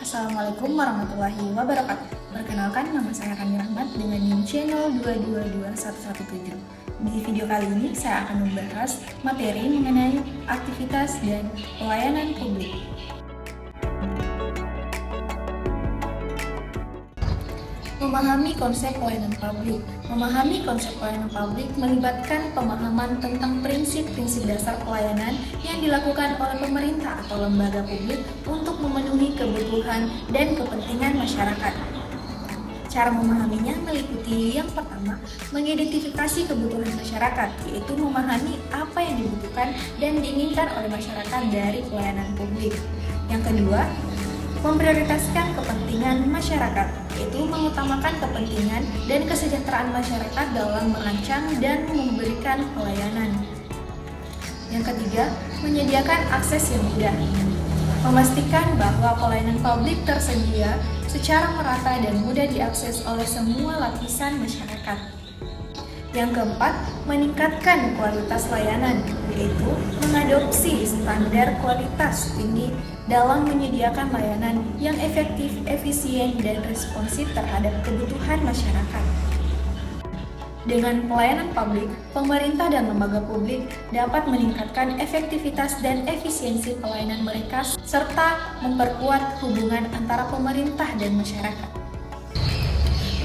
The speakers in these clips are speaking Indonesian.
Assalamualaikum warahmatullahi wabarakatuh. Perkenalkan, nama saya Kami Rahmat dengan NIM channel 222117. Di video kali ini saya akan membahas materi mengenai aktivitas dan pelayanan publik. Memahami konsep pelayanan publik. Memahami konsep pelayanan publik melibatkan pemahaman tentang prinsip-prinsip dasar pelayanan yang dilakukan oleh pemerintah atau lembaga publik untuk memenuhi kebutuhan dan kepentingan masyarakat. Cara memahaminya meliputi yang pertama, mengidentifikasi kebutuhan masyarakat, yaitu memahami apa yang dibutuhkan dan diinginkan oleh masyarakat dari pelayanan publik. Yang kedua, memprioritaskan kepentingan masyarakat, yaitu mengutamakan kepentingan dan kesejahteraan masyarakat dalam merancang dan memberikan pelayanan. Yang ketiga, menyediakan akses yang mudah, memastikan bahwa pelayanan publik tersedia secara merata dan mudah diakses oleh semua lapisan masyarakat. Yang keempat, meningkatkan kualitas layanan, yaitu mengadopsi standar kualitas tinggi dalam menyediakan layanan yang efektif, efisien, dan responsif terhadap kebutuhan masyarakat. Dengan pelayanan publik, pemerintah dan lembaga publik dapat meningkatkan efektivitas dan efisiensi pelayanan mereka serta memperkuat hubungan antara pemerintah dan masyarakat.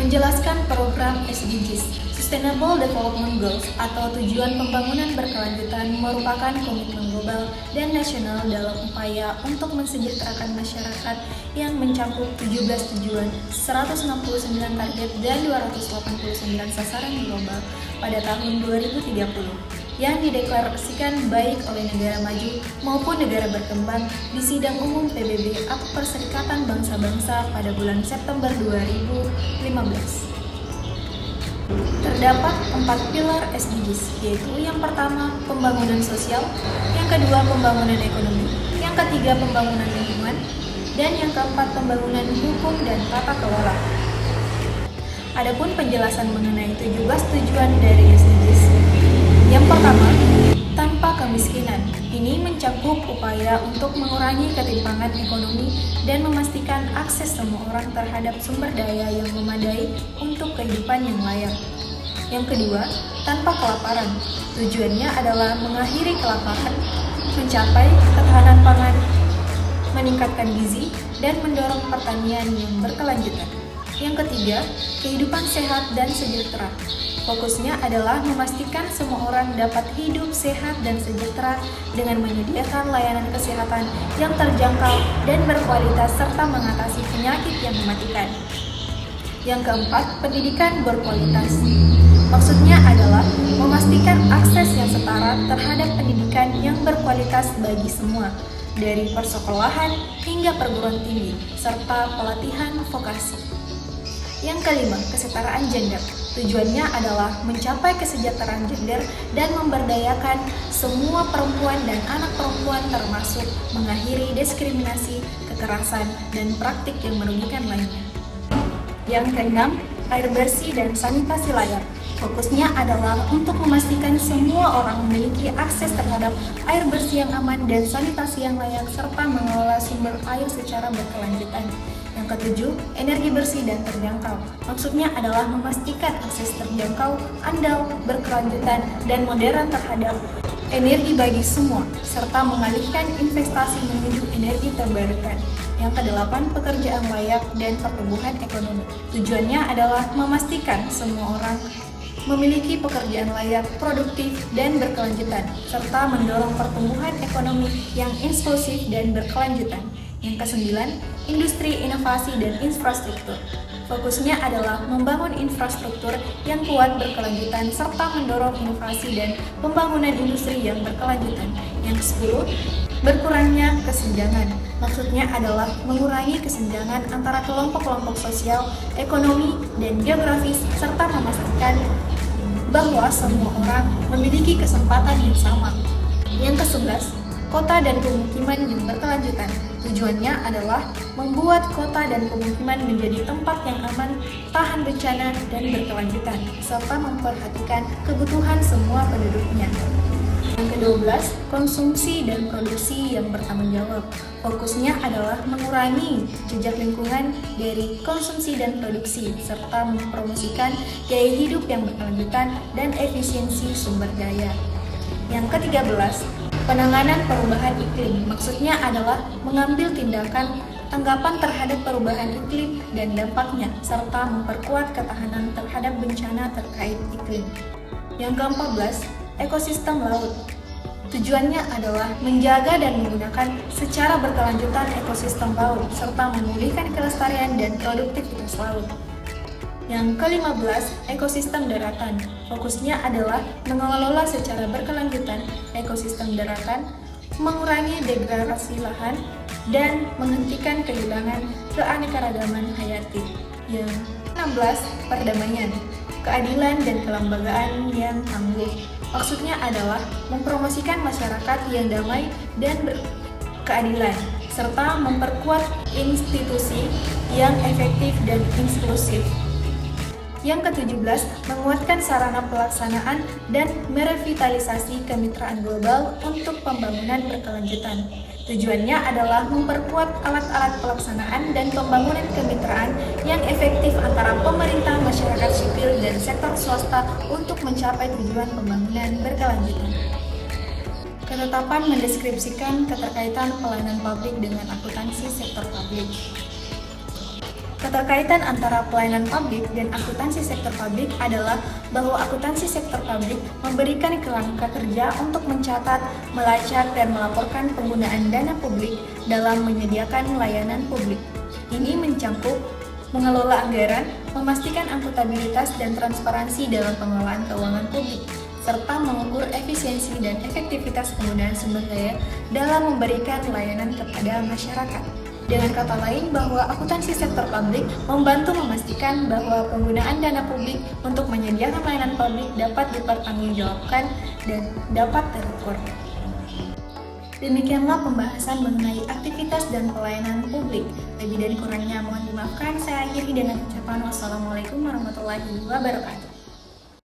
Menjelaskan program SDGs, Sustainable Development Goals atau tujuan pembangunan berkelanjutan merupakan komitmen global dan nasional dalam upaya untuk mensejahterakan masyarakat yang mencakup 17 tujuan, 169 target, dan 289 sasaran global pada tahun 2030 yang dideklarasikan baik oleh negara maju maupun negara berkembang di Sidang Umum PBB atau Perserikatan Bangsa-Bangsa pada bulan September 2015. Terdapat 4 pilar SDGs, yaitu yang pertama pembangunan sosial, yang kedua pembangunan ekonomi, yang ketiga pembangunan lingkungan, dan yang keempat pembangunan hukum dan tata kelola. Adapun penjelasan mengenai 17 tujuan dari SDGs. Yang pertama, tanpa kemiskinan. Ini mencakup upaya untuk mengurangi ketimpangan ekonomi dan memastikan akses semua orang terhadap sumber daya yang memadai untuk kehidupan yang layak. Yang kedua, tanpa kelaparan. Tujuannya adalah mengakhiri kelaparan, mencapai ketahanan pangan, meningkatkan gizi, dan mendorong pertanian yang berkelanjutan. Yang ketiga, kehidupan sehat dan sejahtera. Fokusnya adalah memastikan semua orang dapat hidup sehat dan sejahtera dengan menyediakan layanan kesehatan yang terjangkau dan berkualitas serta mengatasi penyakit yang mematikan. Yang keempat, pendidikan berkualitas. Maksudnya adalah memastikan akses yang setara terhadap pendidikan yang berkualitas bagi semua, dari persekolahan hingga perguruan tinggi, serta pelatihan vokasi. Yang kelima, kesetaraan gender. Tujuannya adalah mencapai kesejahteraan gender dan memberdayakan semua perempuan dan anak perempuan termasuk mengakhiri diskriminasi, kekerasan, dan praktik yang merugikan lainnya. Yang keenam, air bersih dan sanitasi layak. Fokusnya adalah untuk memastikan semua orang memiliki akses terhadap air bersih yang aman dan sanitasi yang layak serta mengelola sumber air secara berkelanjutan. Yang ketujuh, energi bersih dan terjangkau. Maksudnya adalah memastikan akses terjangkau, andal, berkelanjutan, dan modern terhadap energi bagi semua, serta mengalihkan investasi menuju energi terbarukan. Yang kedelapan, pekerjaan layak dan pertumbuhan ekonomi. Tujuannya adalah memastikan semua orang memiliki pekerjaan layak, produktif, dan berkelanjutan, serta mendorong pertumbuhan ekonomi yang inklusif dan berkelanjutan. Yang kesembilan, industri, inovasi, dan infrastruktur. Fokusnya adalah membangun infrastruktur yang kuat berkelanjutan serta mendorong inovasi dan pembangunan industri yang berkelanjutan. Yang kesepuluh, berkurangnya kesenjangan. Maksudnya adalah mengurangi kesenjangan antara kelompok-kelompok sosial, ekonomi, dan geografis serta memastikan bahwa semua orang memiliki kesempatan yang sama. Yang ke-11, kota dan pemukiman yang berkelanjutan. Tujuannya adalah membuat kota dan pemukiman menjadi tempat yang aman, tahan bencana, dan berkelanjutan, serta memperhatikan kebutuhan semua penduduknya. Yang ke-12, konsumsi dan produksi yang bertanggung jawab. Fokusnya adalah mengurangi jejak lingkungan dari konsumsi dan produksi, serta mempromosikan gaya hidup yang berkelanjutan dan efisiensi sumber daya. Yang ke-13, penanganan perubahan iklim. Maksudnya adalah mengambil tindakan tanggapan terhadap perubahan iklim dan dampaknya, serta memperkuat ketahanan terhadap bencana terkait iklim. Yang ke-14, ekosistem laut. Tujuannya adalah menjaga dan menggunakan secara berkelanjutan ekosistem laut, serta memulihkan kelestarian dan produktivitas laut. Yang ke-15, ekosistem daratan. Fokusnya adalah mengelola secara berkelanjutan ekosistem daratan, mengurangi degradasi lahan, dan menghentikan kehilangan keanekaragaman hayati. Yang ke-16, perdamaian. Keadilan dan kelembagaan yang tangguh. Maksudnya adalah mempromosikan masyarakat yang damai dan berkeadilan, serta memperkuat institusi yang efektif dan inklusif. Yang ke-17, menguatkan sarana pelaksanaan dan merevitalisasi kemitraan global untuk pembangunan berkelanjutan. Tujuannya adalah memperkuat alat-alat pelaksanaan dan pembangunan kemitraan yang efektif antara pemerintah, masyarakat sipil, dan sektor swasta untuk mencapai tujuan pembangunan berkelanjutan. Ketetapan mendeskripsikan keterkaitan pelayanan publik dengan akuntansi sektor publik. Keterkaitan antara pelayanan publik dan akuntansi sektor publik adalah bahwa akuntansi sektor publik memberikan kerangka kerja untuk mencatat, melacak, dan melaporkan penggunaan dana publik dalam menyediakan layanan publik. Ini mencakup mengelola anggaran, memastikan akuntabilitas dan transparansi dalam pengelolaan keuangan publik, serta mengukur efisiensi dan efektivitas penggunaan sumber daya dalam memberikan layanan kepada masyarakat. Dengan kata lain, bahwa akuntansi sektor publik membantu memastikan bahwa penggunaan dana publik untuk menyediakan layanan publik dapat dipertanggungjawabkan dan dapat terukur. Demikianlah pembahasan mengenai aktivitas dan pelayanan publik. Lebih dan kurangnya mohon dimaafkan. Saya akhiri dengan ucapan wassalamualaikum warahmatullahi wabarakatuh.